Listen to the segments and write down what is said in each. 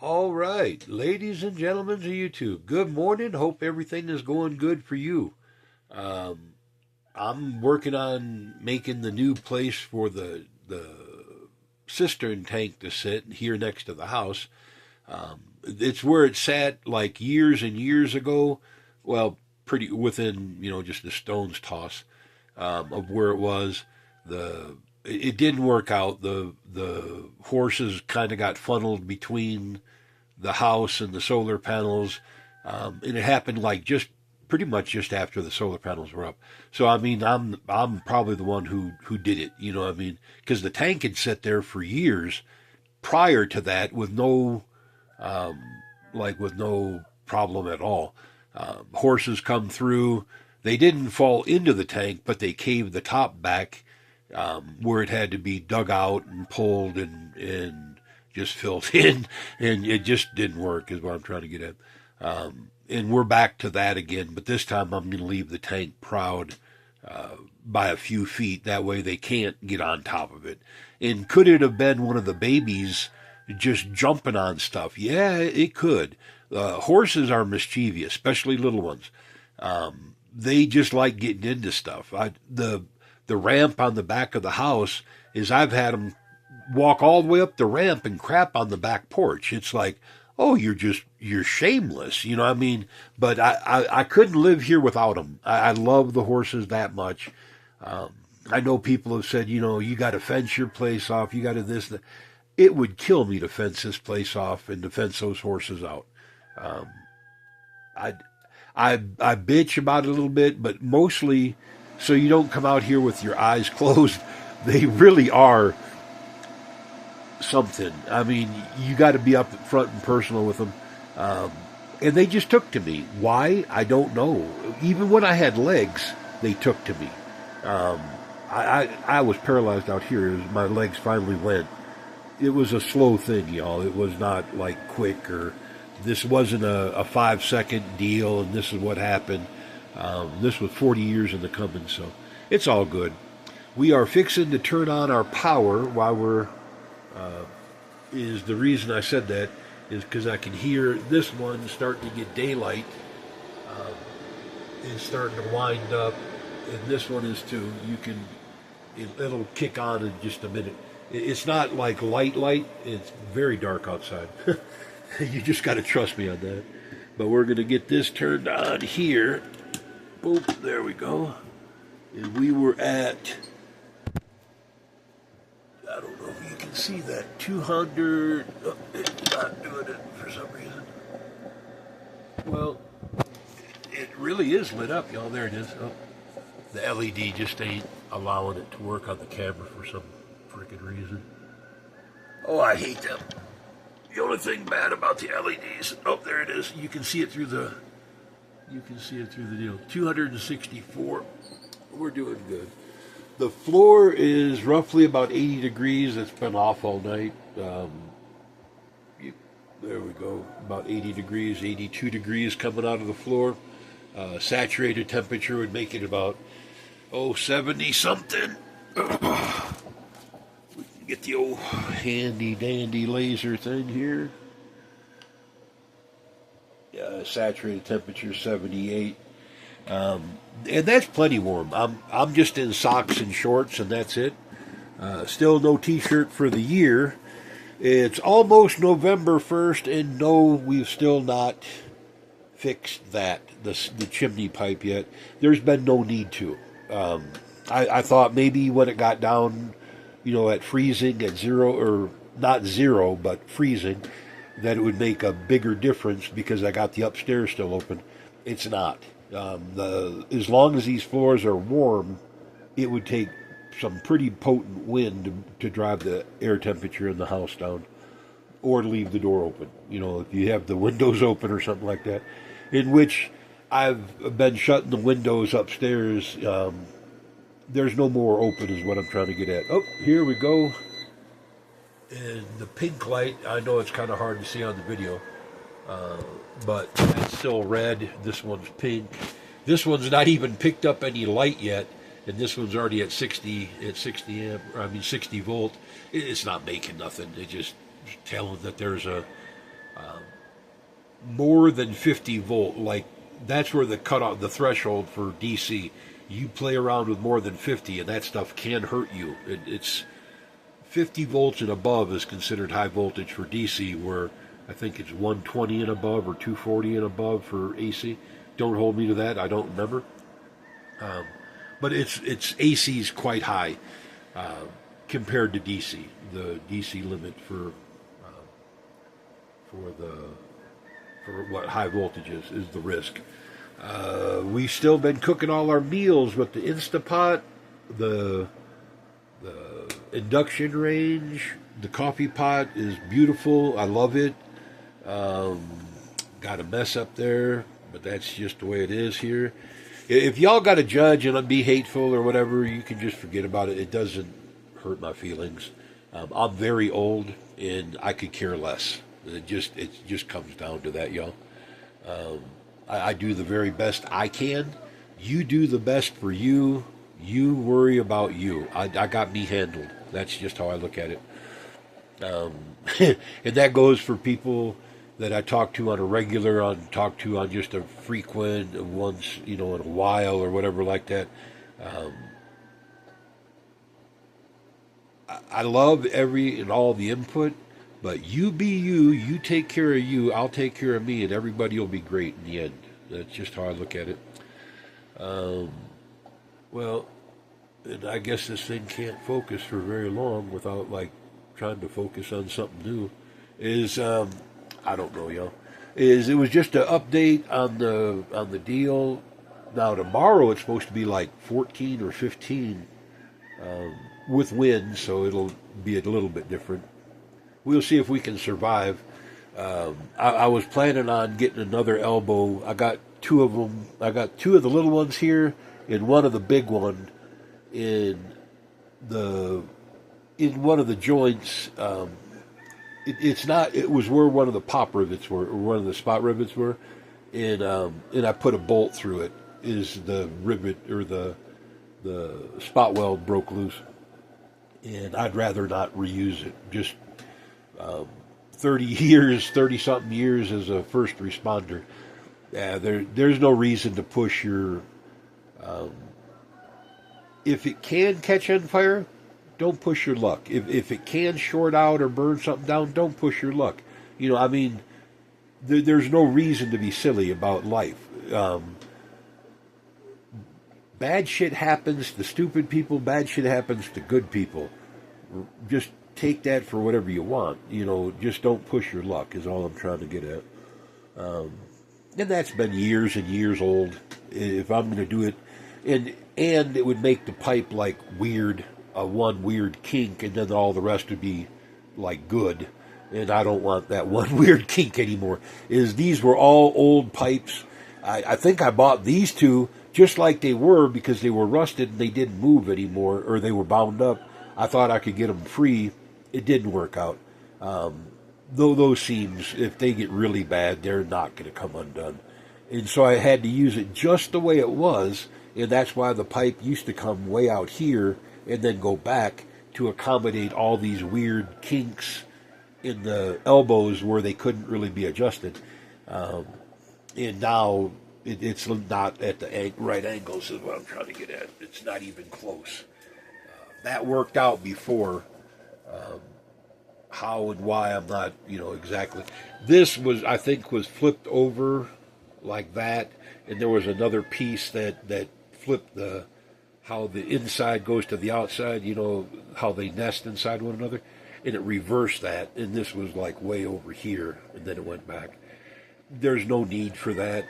All right, ladies and gentlemen of YouTube, good morning. Hope everything is going good for you. Um, I'm working on making the new place for the cistern tank to sit here next to the house. It's where it sat like years and years ago. Well, pretty within just a stone's toss of where it was. The it didn't work out. The horses kind of got funneled between the house and the solar panels, and it happened like just pretty much just after the solar panels were up. So I mean, I'm probably the one who did it. You know what I mean? Because the tank had sat there for years prior to that with no um, with no problem at all. Horses come through. They didn't fall into the tank, but they caved the top back where it had to be dug out and pulled and just filled in, and it just didn't work. Is what I'm trying to get at. And we're back to that again, but this time I'm going to leave the tank proud by a few feet. That way they can't get on top of it. And could it have been one of the babies just jumping on stuff? Yeah, it could. Horses are mischievous, especially little ones. They just like getting into stuff. The ramp on the back of the house is I've had them walk all the way up the ramp and crap on the back porch. It's like, oh, you're shameless, you know what I mean? But I couldn't live here without them. I love the horses that much. I know people have said, you got to fence your place off. You got to this. That. It would kill me to fence this place off and to fence those horses out. Um, I, I bitch about it a little bit, but mostly so you don't come out here with your eyes closed. They really are something. I mean, you got to be up front and personal with them. Um, and they just took to me. Why? I don't know. Even when I had legs, they took to me. Um, I was paralyzed out here as my legs finally went. It was a slow thing, y'all. It was not like quick or this wasn't a 5 second deal and this is what happened. This was 40 years in the coming, so it's all good. We are fixing to turn on our power while we're is the reason I said that is because I can hear this one starting to get daylight. It's starting to wind up, and this one is too. It'll kick on in just a minute. It's not like light. It's very dark outside. You just got to trust me on that. But we're going to get this turned on here. Boom, there we go. And we were at, I don't know if you can see that, 200, oh, it's not doing it for some reason. Well, it really is lit up, y'all. There it is. Oh, the LED just ain't allowing it to work on the camera for some freaking reason. Oh, I hate them. The only thing bad about the LEDs, oh, there it is. You can see it through the deal. 264. We're doing good. The floor is roughly about 80 degrees. It's been off all night. There we go. About 80 degrees, 82 degrees coming out of the floor. Saturated temperature would make it about, 70 something. Get the old handy dandy laser thing here. Saturated temperature 78, and that's plenty warm. I'm just in socks and shorts, and that's it. Still no T-shirt for the year. It's almost November 1st, and no, we've still not fixed the chimney pipe yet. There's been no need to. I thought maybe when it got down, at freezing at zero, or not zero, but freezing, that it would make a bigger difference because I got the upstairs still open. It's not. As long as these floors are warm, it would take some pretty potent wind to drive the air temperature in the house down, or to leave the door open. If you have the windows open or something like that, in which I've been shutting the windows upstairs. There's no more open is what I'm trying to get at. Oh, here we go. And the pink light, I know it's kind of hard to see on the video, but it's still red. This one's pink. This one's not even picked up any light yet, and this one's already at 60 volt. It's not making nothing. It's just telling that there's a more than 50 volt, like that's where the cutoff, the threshold for DC. You play around with more than 50, and that stuff can hurt you. It's 50 volts and above is considered high voltage for DC, where I think it's 120 and above or 240 and above for AC. Don't hold me to that. I don't remember. But it's AC's quite high compared to DC. The DC limit for the for what high voltage is the risk. We've still been cooking all our meals with the Instapot, the induction range. The coffee pot is beautiful. I love it. Got a mess up there, but that's just the way it is here. If y'all got to judge and be hateful or whatever, you can just forget about it. It doesn't hurt my feelings. I'm very old, and I could care less. It just comes down to that, y'all. I do the very best I can. You do the best for you. You worry about you. I got me handled. That's just how I look at it. And that goes for people that I talk to on a regular, talk to on just a frequent, once, in a while or whatever like that. I love every and all the input, but you be you, you take care of you, I'll take care of me, and everybody will be great in the end. That's just how I look at it. Well, and I guess this thing can't focus for very long without trying to focus on something new. I don't know, y'all. It was just an update on the deal. Now tomorrow it's supposed to be like 14 or 15 with wind, so it'll be a little bit different. We'll see if we can survive. I was planning on getting another elbow. I got two of them. I got two of the little ones here and one of the big one in one of the joints. It's not. It was where one of the pop rivets were, or one of the spot rivets were, and I put a bolt through it. Is the rivet or the spot weld broke loose, and I'd rather not reuse it. Just 30 something years as a first responder. There's no reason to push your. If it can catch on fire, don't push your luck. If it can short out or burn something down, don't push your luck. There's no reason to be silly about life. Bad shit happens to stupid people. Bad shit happens to good people. Just take that for whatever you want. Just don't push your luck is all I'm trying to get at. And that's been years and years old. If I'm going to do it, and it would make the pipe weird, one weird kink, and then all the rest would be good. And I don't want that one weird kink anymore. These were all old pipes. I think I bought these two just like they were because they were rusted and they didn't move anymore, or they were bound up. I thought I could get them free. It didn't work out. Though those seams, if they get really bad, they're not going to come undone. And so I had to use it just the way it was, and that's why the pipe used to come way out here and then go back to accommodate all these weird kinks in the elbows where they couldn't really be adjusted. And now it's not at the right angles is what I'm trying to get at. It's not even close. That worked out before. How and why, I'm not, exactly. This I think, was flipped over like that, and there was another piece that flipped how the inside goes to the outside, how they nest inside one another, and it reversed that, and this was way over here, and then it went back. There's no need for that.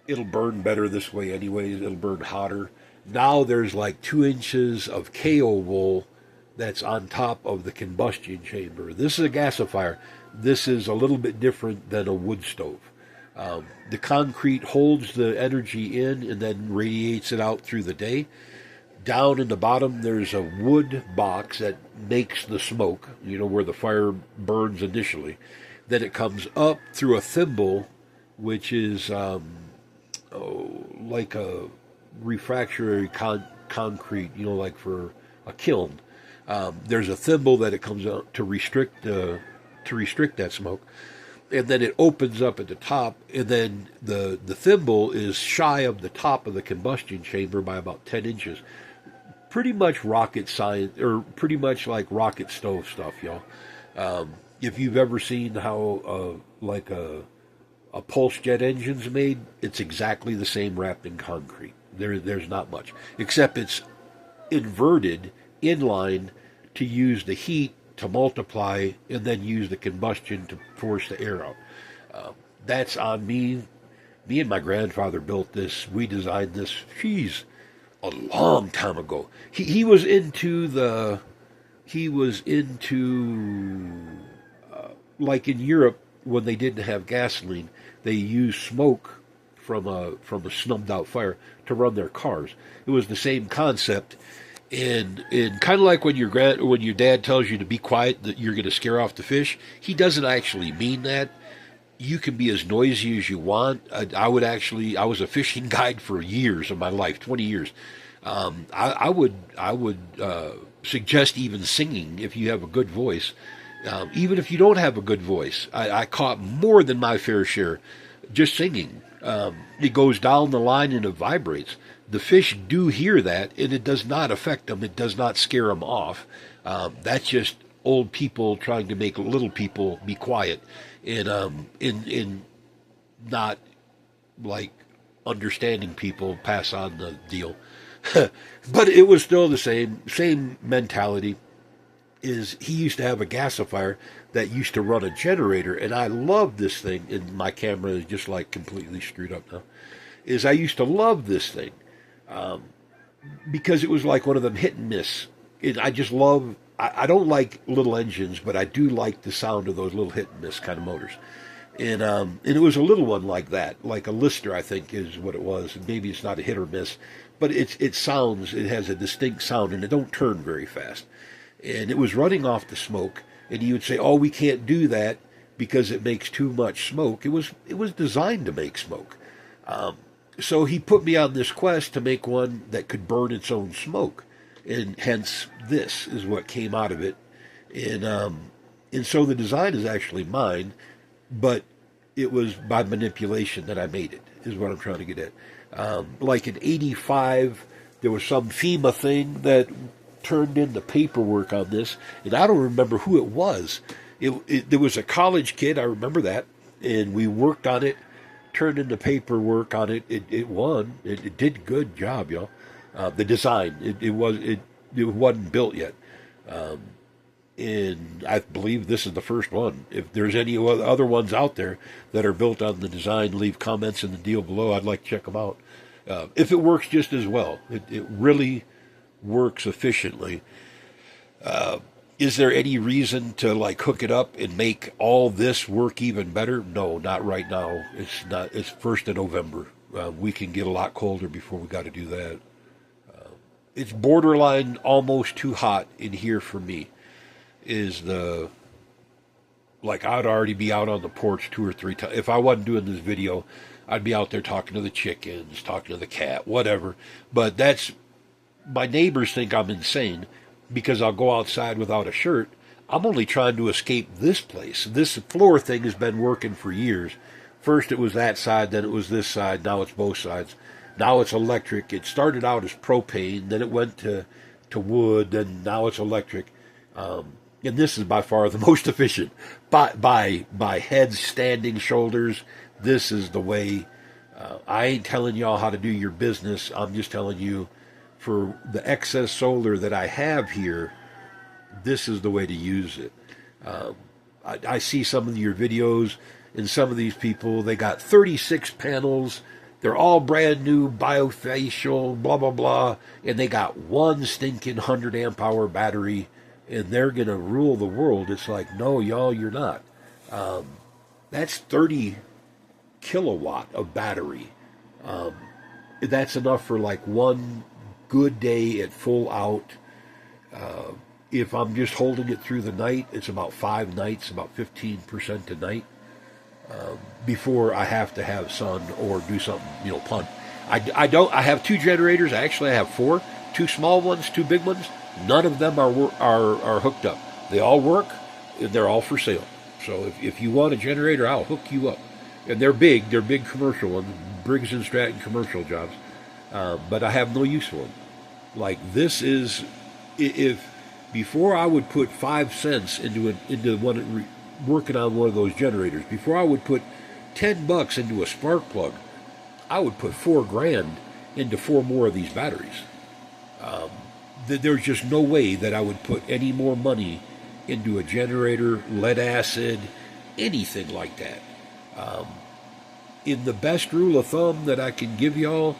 It'll burn better this way anyways. It'll burn hotter. Now there's 2 inches of KO wool that's on top of the combustion chamber. This is a gasifier. This is a little bit different than a wood stove. The concrete holds the energy in and then radiates it out through the day. Down in the bottom, there's a wood box that makes the smoke, where the fire burns initially. Then it comes up through a thimble, which is like a refractory concrete, for a kiln. There's a thimble that it comes out to restrict that smoke, and then it opens up at the top, and then the thimble is shy of the top of the combustion chamber by about 10 inches. Pretty much rocket science, or pretty much like rocket stove stuff, y'all. If you've ever seen how like a pulse jet engine's made, it's exactly the same wrapped in concrete. There's not much, except it's inverted inline to use the heat to multiply and then use the combustion to force the air out. That's on me. Me and my grandfather built this. We designed this, geez, a long time ago. He was into like in Europe, when they didn't have gasoline, they used smoke from a snubbed out fire to run their cars. It was the same concept, and kind of like when your dad tells you to be quiet, that you're going to scare off the fish. He doesn't actually mean that. You can be as noisy as you want. I was a fishing guide for years of my life, 20 years. I would suggest even singing if you have a good voice. Even if you don't have a good voice, I caught more than my fair share just singing. It goes down the line and it vibrates. The fish do hear that, and it does not affect them. It does not scare them off. That's just old people trying to make little people be quiet, and in not like understanding people pass on the deal. But it was still the same mentality. Is he used to have a gasifier that used to run a generator, and I love this thing, and my camera is just like completely screwed up now, is I used to love this thing because it was like one of them hit and miss. I just love, I don't like little engines, but I do like the sound of those little hit and miss kind of motors. And it was a little one like that, like a Lister, I think is what it was. Maybe it's not a hit or miss, but it has a distinct sound, and it don't turn very fast. And it was running off the smoke, and he would say, "Oh, we can't do that because it makes too much smoke." It was designed to make smoke. So he put me on this quest to make one that could burn its own smoke, and hence this is what came out of it. And so the design is actually mine, but it was by manipulation that I made it, is what I'm trying to get at. Like in '85, there was some FEMA thing that turned in the paperwork on this, and I don't remember who it was. There was a college kid, I remember that, and we worked on it, turned in the paperwork on it. It won. It did a good job, y'all. The design, it wasn't built yet, and I believe this is the first one. If there's any other ones out there that are built on the design, leave comments in the deal below. I'd like to check them out. If it works just as well, it really works efficiently. Is there any reason to like hook it up and make all this work even better? No, not right now. It's not. It's 1st of November. We can get a lot colder before we got to do that. It's borderline almost too hot in here for me. I'd already be out on the porch 2 or 3 times. If I wasn't doing this video, I'd be out there talking to the chickens, talking to the cat, whatever. But my neighbors think I'm insane because I'll go outside without a shirt. I'm only trying to escape this place. This floor thing has been working for years. First it was that side, then it was this side, now it's both sides. Now it's electric. It started out as propane, then it went to wood, and now it's electric. And this is by far the most efficient. By heads, standing, shoulders, this is the way. I ain't telling y'all how to do your business. I'm just telling you, for the excess solar that I have here, this is the way to use it. I see some of your videos, and some of these people, they got 36 panels. They're all brand new, biofacial, blah, blah, blah, and they got one stinking 100 amp hour battery, and they're going to rule the world. It's like, no, y'all, you're not. That's 30 kilowatt of battery. That's enough for like one good day at full out. If I'm just holding it through the night, it's about 5 nights, about 15% a night, before I have to have sun or do something, punt. I have 2 generators. Actually, I have 4, 2 small ones, 2 big ones. None of them are hooked up. They all work, and they're all for sale. So if you want a generator, I'll hook you up. And they're big. They're big commercial ones, Briggs and Stratton commercial jobs. But I have no use for them. Like this is, if before I would put 5 cents into working on one of those generators, before I would put $10 into a spark plug, I would put $4,000 into 4 more of these batteries. There's just no way that I would put any more money into a generator, lead acid, anything like that. In the best rule of thumb that I can give y'all,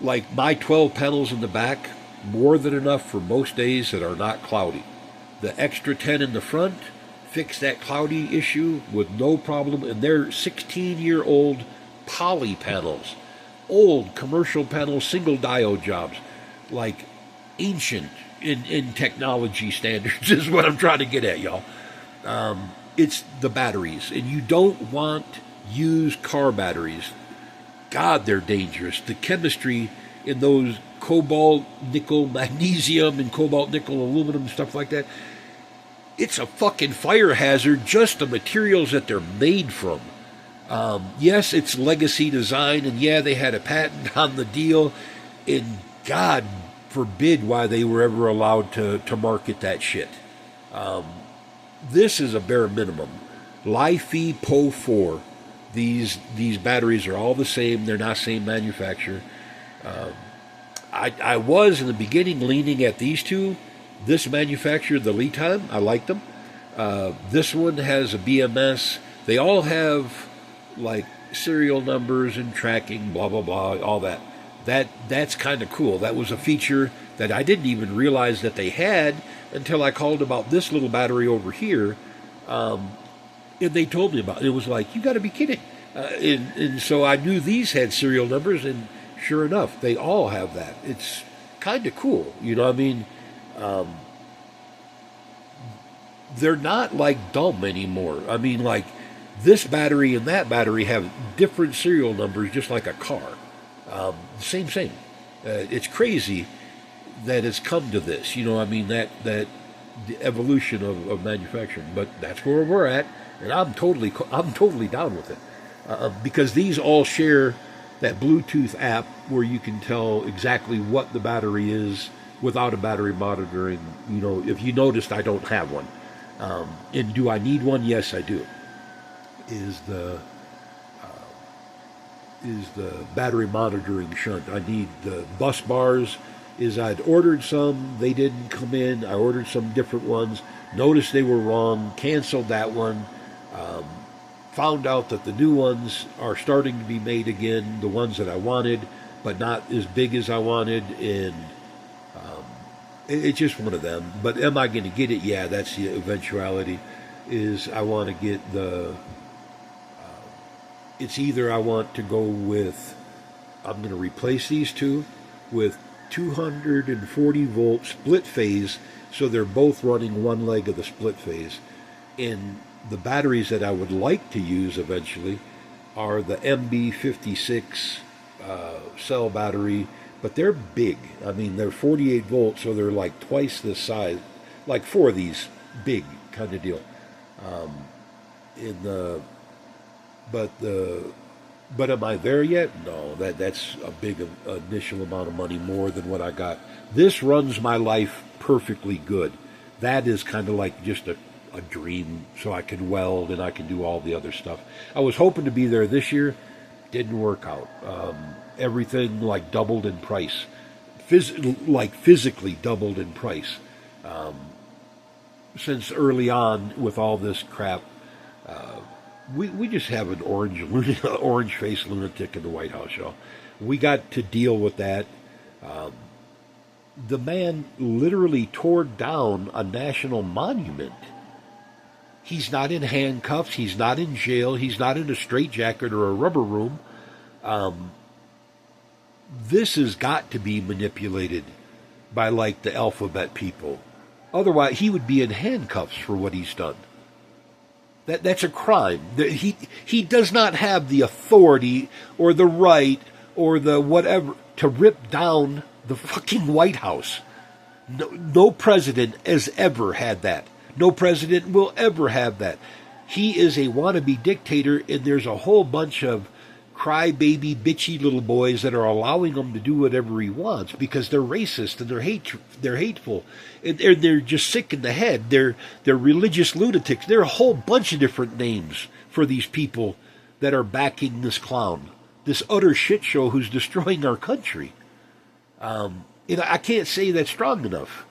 like my 12 panels in the back, more than enough for most days that are not cloudy. The extra 10 in the front fix that cloudy issue with no problem, and they're 16-year-old poly panels, old commercial panels, single diode jobs, like ancient in technology standards is what I'm trying to get at, y'all. It's the batteries, and you don't want used car batteries. God, they're dangerous. The chemistry in those cobalt, nickel, magnesium, and cobalt, nickel, aluminum, stuff like that, it's a fucking fire hazard, just the materials that they're made from. Yes, it's legacy design, and yeah, they had a patent on the deal, and God forbid why they were ever allowed to market that shit. This is a bare minimum. Li-Fi Po4. These batteries are all the same. They're not same manufacturer. I was in the beginning leaning at these two. This manufacturer, the Li-Time, I like them. This one has a BMS. They all have like serial numbers and tracking, blah blah blah, all that. That's kind of cool. That was a feature that I didn't even realize that they had until I called about this little battery over here, and they told me about it. It was like, you got to be kidding. And so I knew these had serial numbers, and sure enough, they all have that. It's kind of cool, you know what I mean? They're not like dumb anymore. I mean, like this battery and that battery have different serial numbers, just like a car. Same. It's crazy that it's come to this. You know, I mean, that the evolution of manufacturing. But that's where we're at, and I'm totally down with it, because these all share that Bluetooth app where you can tell exactly what the battery is without a battery monitoring. You know, if you noticed, I don't have one. And do I need one? Yes, I do. Is the battery monitoring shunt. I need the bus bars. I'd ordered some, they didn't come in. I ordered some different ones, noticed they were wrong, canceled that one, found out that the new ones are starting to be made again, the ones that I wanted, but not as big as I wanted, and it's just one of them. But am I going to get it? Yeah, that's the eventuality. Is I want to get the it's either I want to go with, I'm going to replace these two with 240 volt split phase, so they're both running one leg of the split phase. And the batteries that I would like to use eventually are the MB56 cell battery, but they're big. I mean, they're 48 volts, so they're like twice this size, like 4 of these big kind of deal. But am I there yet? No, that's a big initial amount of money, more than what I got. This runs my life perfectly good. That is kind of like just a dream, so I can weld and I can do all the other stuff. I was hoping to be there this year. Didn't work out. Everything like doubled in price. Physically doubled in price. Since early on with all this crap, we just have an orange-faced lunatic in the White House, y'all. We got to deal with that. The man literally tore down a national monument. He's not in handcuffs. He's not in jail. He's not in a straitjacket or a rubber room. This has got to be manipulated by, like, the alphabet people. Otherwise, he would be in handcuffs for what he's done. That's a crime. He does not have the authority or the right or the whatever to rip down the fucking White House. No president has ever had that. No president will ever have that. He is a wannabe dictator, and there's a whole bunch of crybaby, bitchy little boys that are allowing him to do whatever he wants because they're racist and they're hateful, and they're just sick in the head. They're religious lunatics. There are a whole bunch of different names for these people that are backing this clown, this utter shit show who's destroying our country. I can't say that strong enough.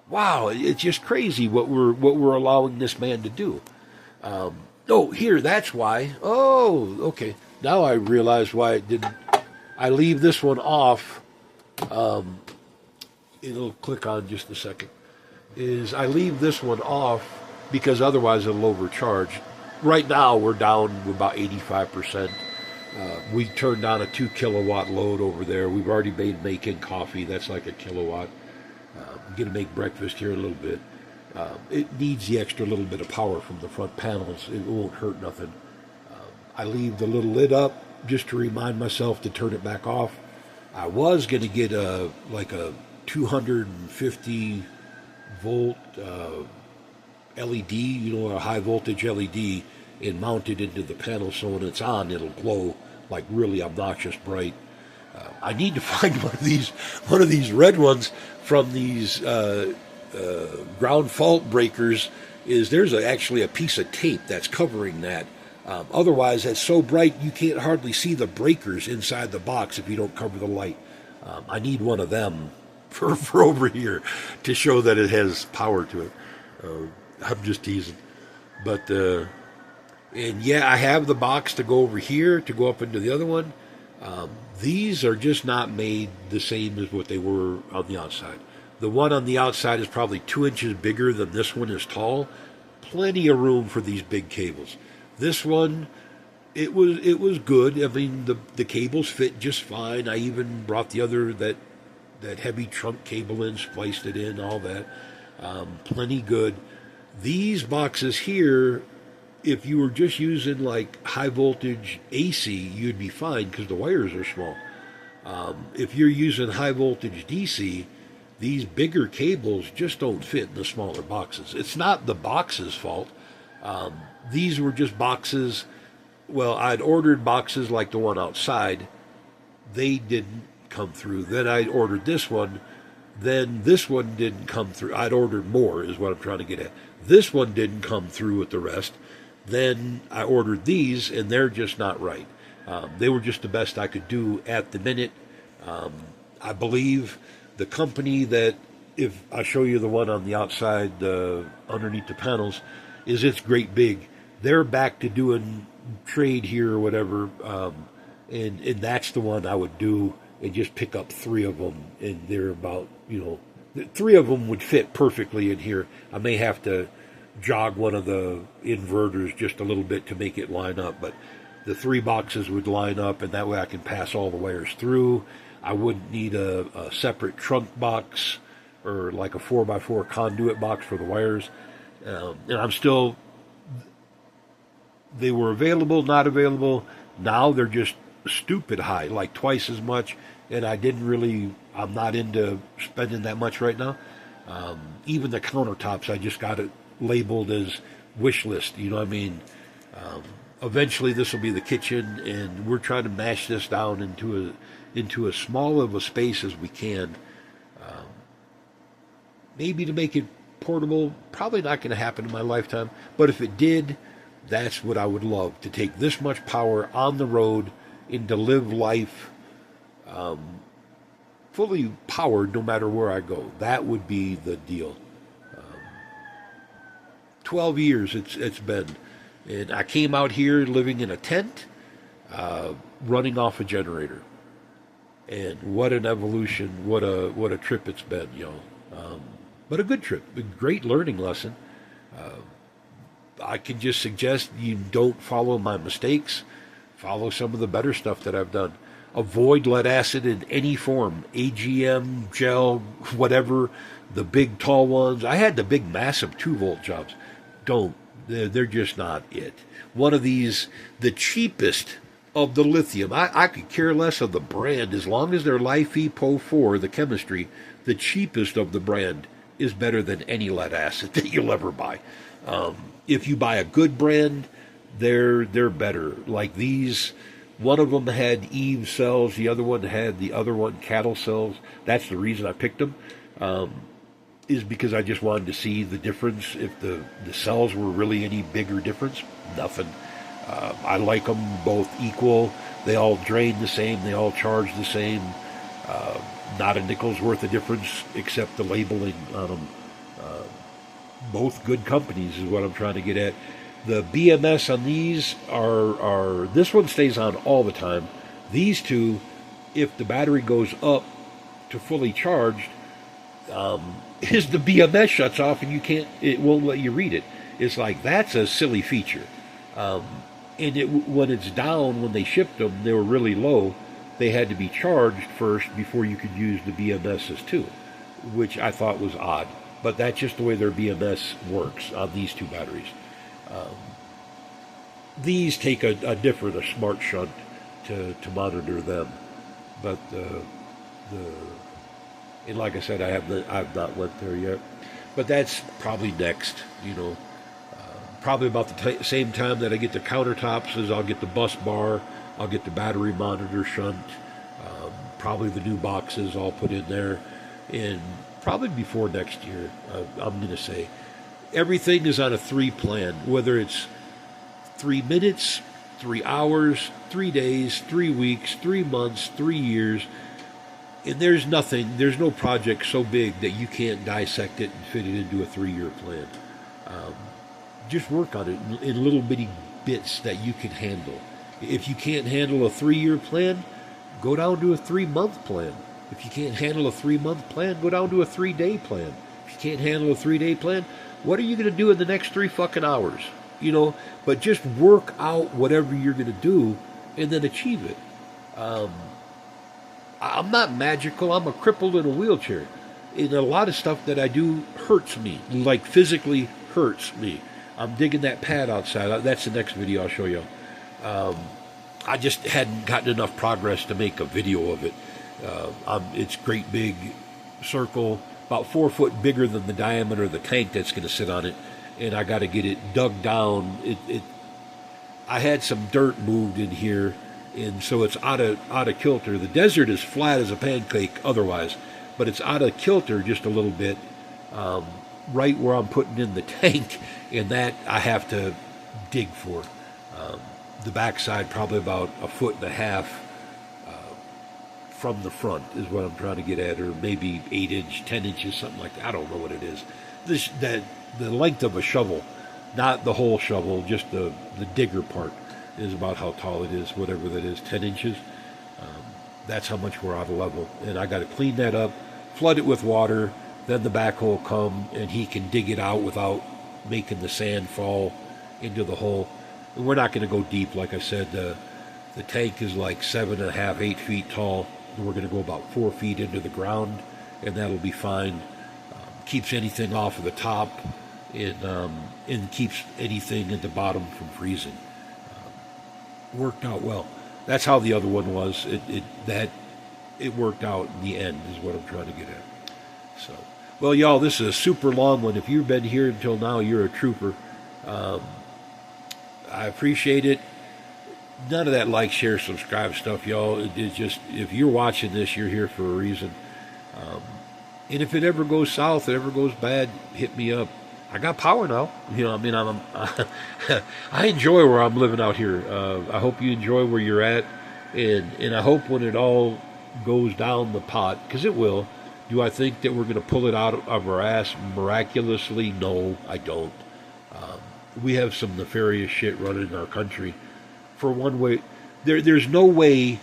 Wow, it's just crazy what we're allowing this man to do. Oh, here, that's why. Oh, okay. Now I realize why it didn't. I leave this one off. It'll click on just a second. I leave this one off because otherwise it'll overcharge. Right now we're down to about 85%. We turned on a 2 kilowatt load over there. We've already made making coffee. That's like a kilowatt. I'm going to make breakfast here in a little bit. It needs the extra little bit of power from the front panels. It won't hurt nothing. I leave the little lid up just to remind myself to turn it back off. I was going to get a 250 volt LED, a high voltage LED, and mount it into the panel so when it's on, it'll glow like really obnoxious bright. I need to find one of these red ones from these ground fault breakers. There's actually a piece of tape that's covering that. Otherwise, it's so bright you can't hardly see the breakers inside the box if you don't cover the light. I need one of them for over here to show that it has power to it. I'm just teasing. But, and yeah, I have the box to go over here to go up into the other one. These are just not made the same as what they were on the outside. The one on the outside is probably 2 inches bigger than this one is tall. Plenty of room for these big cables. This one, it was good. I mean, the cables fit just fine. I even brought the other that heavy trunk cable in, spliced it in, all that. Plenty good. These boxes here, if you were just using like high voltage AC, you'd be fine because the wires are small. If you're using high voltage DC, these bigger cables just don't fit in the smaller boxes. It's not the box's fault. These were just boxes. Well, I'd ordered boxes like the one outside. They didn't come through. Then I ordered this one. Then this one didn't come through. I'd ordered more is what I'm trying to get at. This one didn't come through with the rest. Then I ordered these, and they're just not right. They were just the best I could do at the minute. I believe the company that, if I show you the one on the outside underneath the panels, it's great big. They're back to doing trade here or whatever, and that's the one I would do and just pick up 3 of them, and they're about, 3 of them would fit perfectly in here. I may have to jog one of the inverters just a little bit to make it line up, but the 3 boxes would line up, and that way I can pass all the wires through. I wouldn't need a separate trunk box or like a 4x4 conduit box for the wires. And they were available, not available. Now they're just stupid high, like twice as much. And I'm not into spending that much right now. Even the countertops, I just got it labeled as wish list. You know what I mean? Eventually this will be the kitchen, and we're trying to mash this down into as small of a space as we can. Maybe to make it portable. Probably not going to happen in my lifetime, but if it did, that's what I would love, to take this much power on the road and to live life fully powered no matter where I go. That would be the deal. 12 years it's been, and I came out here living in a tent, running off a generator. And what an evolution, what a trip it's been, but a good trip, a great learning lesson. I can just suggest you don't follow my mistakes. Follow some of the better stuff that I've done. Avoid lead acid in any form, AGM, gel, whatever, the big tall ones. I had the big massive 2-volt jobs. Don't. They're just not it. One of these, the cheapest of the lithium. I could care less of the brand as long as they're LiFePO4, the chemistry. the cheapest of the brand is better than any lead acid that you'll ever buy. If you buy a good brand, they're better. Like these, one of them had Eve cells, the other one had the other one cattle cells. That's the reason I picked them, is because I just wanted to see the difference. If the cells were really any bigger difference, nothing. I like them both equal. They all drain the same. They all charge the same. Not a nickel's worth of difference except the labeling on them. Both good companies is what I'm trying to get at. The BMS on these are this one stays on all the time. These two, if the battery goes up to fully charged, is the BMS shuts off and it won't let you read it. It's like, that's a silly feature. When it's down, when they shipped them, they were really low. They had to be charged first before you could use the BMSs too, which I thought was odd. But that's just the way their BMS works on these two batteries. These take a smart shunt to monitor them. But and like I said, I've not went there yet. But that's probably next, probably about the same time that I get the countertops as I'll get the bus bar, I'll get the battery monitor shunt, probably the new boxes I'll put in there, and probably before next year, I'm going to say. Everything is on a 3 plan, whether it's 3 minutes, 3 hours, 3 days, 3 weeks, 3 months, 3 years, and there's no project so big that you can't dissect it and fit it into a 3-year plan. Just work on it in little bitty bits that you can handle. If you can't handle a 3-year plan, go down to a 3-month plan. If you can't handle a 3-month plan, go down to a 3-day plan. If you can't handle a 3-day plan, what are you going to do in the next 3 fucking hours? But just work out whatever you're going to do and then achieve it. I'm not magical. I'm a crippled in a wheelchair. And a lot of stuff that I do hurts me, like physically hurts me. I'm digging that pad outside. That's the next video I'll show you. I just hadn't gotten enough progress to make a video of it. It's great big circle, about 4 foot bigger than the diameter of the tank that's going to sit on it, and I got to get it dug down. I had some dirt moved in here, and so it's out of kilter. The desert is flat as a pancake otherwise, but it's out of kilter just a little bit, right where I'm putting in the tank, and that I have to dig for. The backside probably about 1.5 foot from the front is what I'm trying to get at, or maybe 8 inch, 10 inches, something like that. I don't know what it is. The length of a shovel, not the whole shovel, just the digger part is about how tall it is, whatever that is, 10 inches. That's how much we're out of level. And I got to clean that up, flood it with water, then the backhoe will come and he can dig it out without making the sand fall into the hole. And we're not going to go deep, like I said. The tank is like 7.5, 8 feet tall. And we're going to go about 4 feet into the ground, and that'll be fine. Keeps anything off of the top, and keeps anything at the bottom from freezing. Worked out well. That's how the other one was. It worked out in the end, is what I'm trying to get at. So, well, y'all, this is a super long one. If you've been here until now, you're a trooper. I appreciate it. None of that like, share, subscribe stuff, y'all. It's just, if you're watching this, you're here for a reason. And if it ever goes south, it ever goes bad, hit me up. I got power now. I enjoy where I'm living out here. I hope you enjoy where you're at. And I hope when it all goes down the pot, because it will, do I think that we're going to pull it out of our ass miraculously? No, I don't. We have some nefarious shit running in our country. For one way, there's no way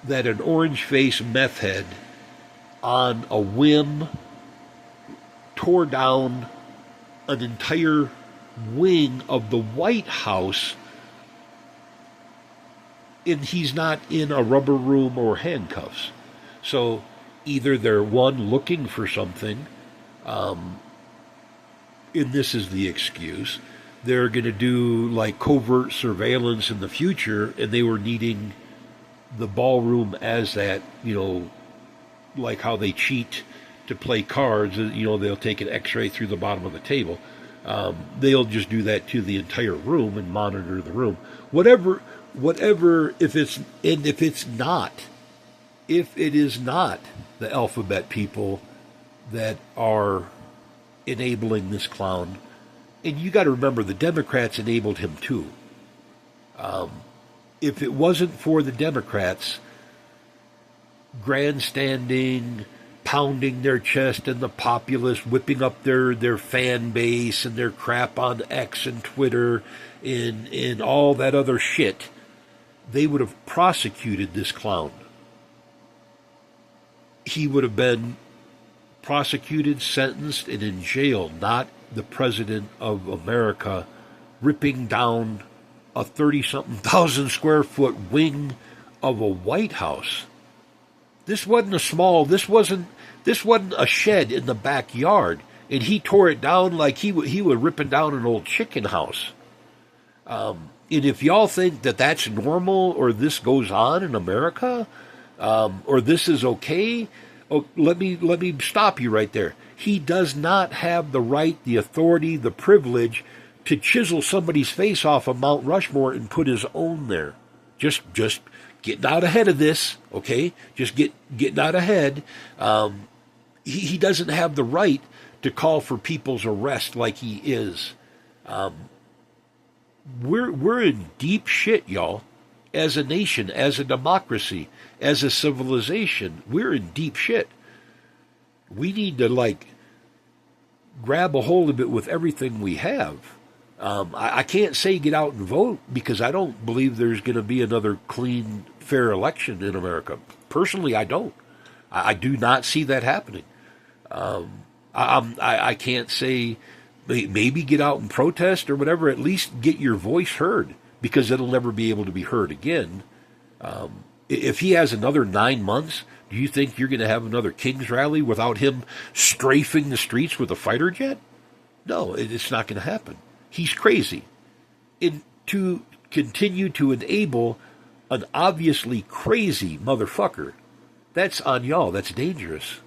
that an orange-faced meth head on a whim tore down an entire wing of the White House, and he's not in a rubber room or handcuffs. So either they're, one, looking for something, and this is the excuse, they're going to do like covert surveillance in the future, and they were needing the ballroom as that, like how they cheat to play cards. They'll take an X-ray through the bottom of the table. They'll just do that to the entire room and monitor the room. Whatever. If it is not the alphabet people that are enabling this clown, and you got to remember the Democrats enabled him too. If it wasn't for the Democrats grandstanding, pounding their chest, and the populace whipping up their fan base and their crap on X and Twitter and all that other shit, they would have prosecuted this clown. He would have been prosecuted, sentenced, and in jail, not the president of America ripping down a 30-something thousand square foot wing of a White House. This wasn't a shed in the backyard, and he tore it down like he was ripping down an old chicken house. And if y'all think that that's normal, or this goes on in America, or this is okay, let me stop you right there. He does not have the right, the authority, the privilege to chisel somebody's face off of Mount Rushmore and put his own there. Just getting out ahead of this, okay? Just getting out ahead. He doesn't have the right to call for people's arrest like he is. We're in deep shit, y'all. As a nation, as a democracy, as a civilization, we're in deep shit. We need to grab a hold of it with everything we have. I can't say get out and vote because I don't believe there's going to be another clean, fair election in America. Personally, I don't. I do not see that happening. I can't say maybe get out and protest or whatever. At least get your voice heard, because it'll never be able to be heard again. If he has another 9 months, do you think you're going to have another King's rally without him strafing the streets with a fighter jet? No, it's not going to happen. He's crazy. And to continue to enable an obviously crazy motherfucker, that's on y'all. That's dangerous.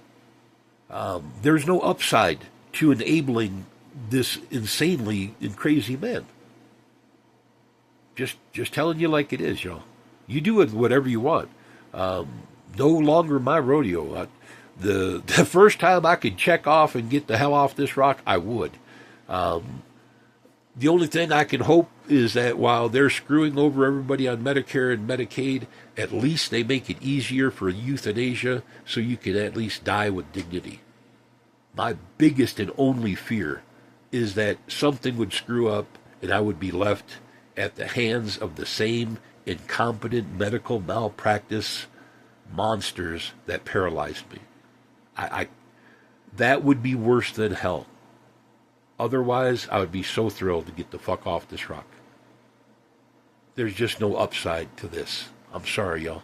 There's no upside to enabling this insanely and crazy man. Just telling you like it is, y'all. You do it whatever you want. No longer my rodeo. The first time I could check off and get the hell off this rock, I would. The only thing I can hope is that while they're screwing over everybody on Medicare and Medicaid, at least they make it easier for euthanasia so you can at least die with dignity. My biggest and only fear is that something would screw up and I would be left at the hands of the same incompetent medical malpractice monsters that paralyzed me. That would be worse than hell. Otherwise, I would be so thrilled to get the fuck off this rock. There's just no upside to this. I'm sorry, y'all.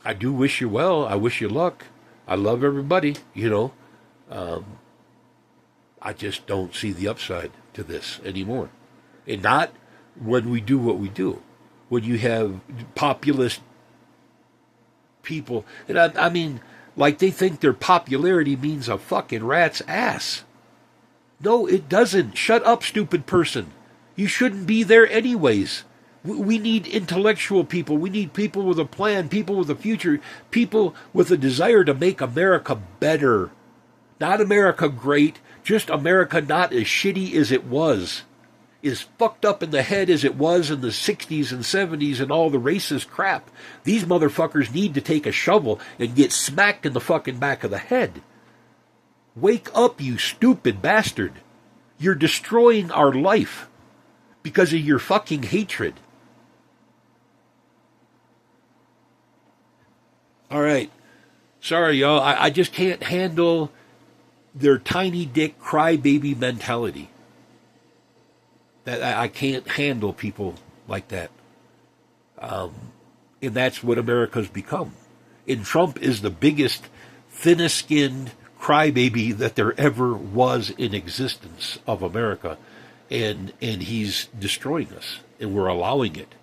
I do wish you well. I wish you luck. I love everybody, I just don't see the upside to this anymore. And not when we do what we do. When you have populist people, and I mean, like they think their popularity means a fucking rat's ass. No, it doesn't. Shut up, stupid person. You shouldn't be there anyways. We need intellectual people. We need people with a plan, people with a future, people with a desire to make America better. Not America great, just America not as shitty as it was. As fucked up in the head as it was in the 60s and 70s and all the racist crap. These motherfuckers need to take a shovel and get smacked in the fucking back of the head. Wake up, you stupid bastard. You're destroying our life because of your fucking hatred. All right. Sorry, y'all. I just can't handle their tiny dick crybaby mentality. That I can't handle people like that. And that's what America's become. And Trump is the biggest, thinnest-skinned crybaby that there ever was in existence of America. And he's destroying us. And we're allowing it.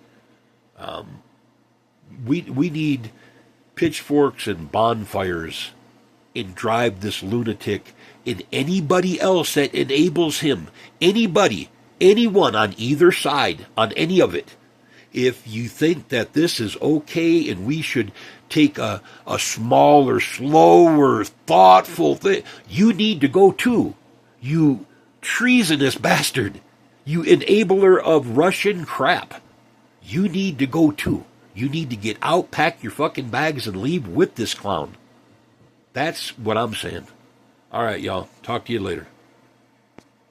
We need pitchforks and bonfires and drive this lunatic and anybody else that enables him, anybody, anyone on either side, on any of it. If you think that this is okay and we should take a smaller, slower, thoughtful thing, you need to go too. You treasonous bastard. You enabler of Russian crap. You need to go too. You need to get out, pack your fucking bags, and leave with this clown. That's what I'm saying. All right, y'all. Talk to you later.